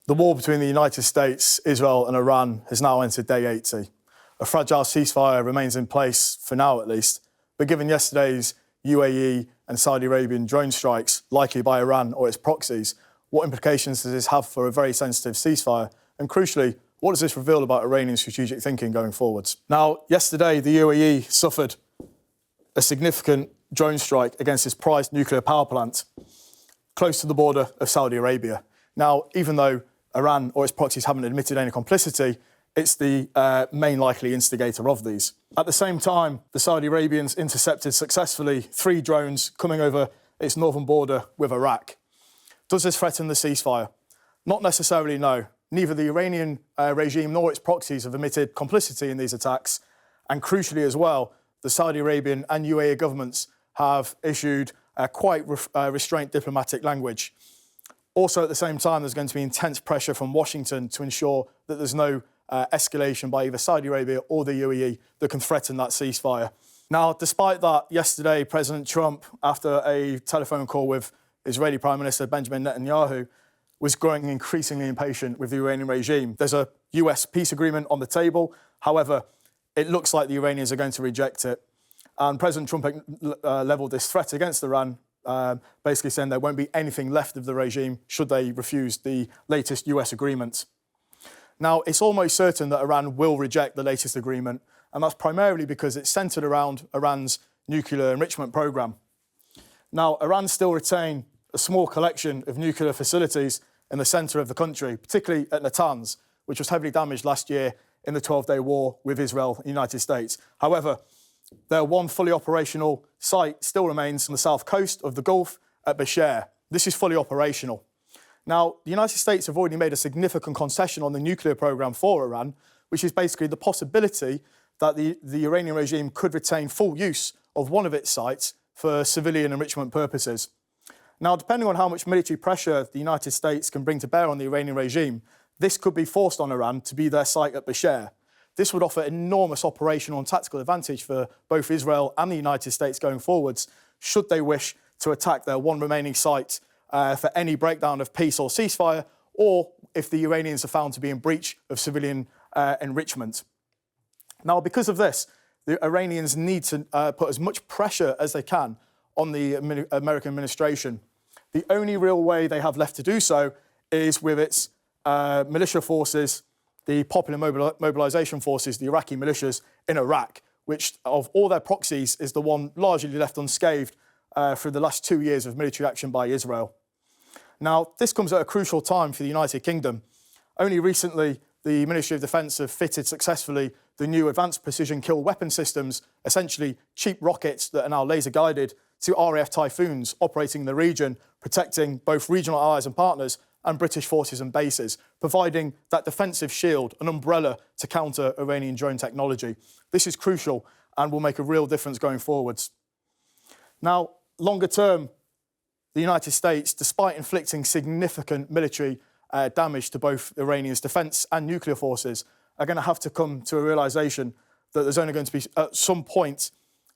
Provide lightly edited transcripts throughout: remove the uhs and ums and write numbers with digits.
The war between the United States, Israel and Iran has now entered day 80. A fragile ceasefire remains in place, for now at least, but given yesterday's UAE and Saudi Arabian drone strikes, likely by Iran or its proxies, what implications does this have for a very sensitive ceasefire? And crucially, what does this reveal about Iranian strategic thinking going forwards? Now, yesterday, the UAE suffered a significant drone strike against its prized nuclear power plant close to the border of Saudi Arabia. Now, even though Iran or its proxies haven't admitted any complicity, it's the main likely instigator of these. At the same time, the Saudi Arabians intercepted successfully 3 drones coming over its northern border with Iraq. Does this threaten the ceasefire? Not necessarily, no. Neither the Iranian regime nor its proxies have admitted complicity in these attacks. And crucially as well, the Saudi Arabian and UAE governments have issued quite restrained diplomatic language. Also, at the same time, there's going to be intense pressure from Washington to ensure that there's no escalation by either Saudi Arabia or the UAE that can threaten that ceasefire. Now, despite that, yesterday, President Trump, after a telephone call with Israeli Prime Minister Benjamin Netanyahu, was growing increasingly impatient with the Iranian regime. There's a US peace agreement on the table. However, it looks like the Iranians are going to reject it. And President Trump levelled this threat against Iran, basically saying there won't be anything left of the regime should they refuse the latest US agreement. Now, it's almost certain that Iran will reject the latest agreement, and that's primarily because it's centred around Iran's nuclear enrichment programme. Now, Iran still retain a small collection of nuclear facilities in the centre of the country, particularly at Natanz, which was heavily damaged last year in the 12-day war with Israel and the United States. However, their one fully operational site still remains on the south coast of the Gulf at Bushehr. This is fully operational. Now, the United States have already made a significant concession on the nuclear programme for Iran, which is basically the possibility that the Iranian regime could retain full use of one of its sites for civilian enrichment purposes. Now, depending on how much military pressure the United States can bring to bear on the Iranian regime, this could be forced on Iran to be their site at Bushehr. This would offer enormous operational and tactical advantage for both Israel and the United States going forwards, should they wish to attack their one remaining site for any breakdown of peace or ceasefire, or if the Iranians are found to be in breach of civilian enrichment. Now, because of this, the Iranians need to put as much pressure as they can on the American administration. The only real way they have left to do so is with its militia forces, the Popular Mobilization Forces, the Iraqi militias in Iraq, which of all their proxies is the one largely left unscathed through the last 2 years of military action by Israel. Now, this comes at a crucial time for the United Kingdom. Only recently, the Ministry of Defence have fitted successfully the new advanced precision kill weapon systems, essentially cheap rockets that are now laser-guided, to RAF Typhoons operating in the region, protecting both regional allies and partners and British forces and bases, providing that defensive shield, an umbrella to counter Iranian drone technology. This is crucial and will make a real difference going forwards. Now, longer term, the United States, despite inflicting significant military damage to both Iranians' defence and nuclear forces, are going to have to come to a realisation that there's only going to be, at some point,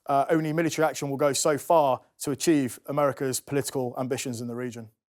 only military action will go so far to achieve America's political ambitions in the region.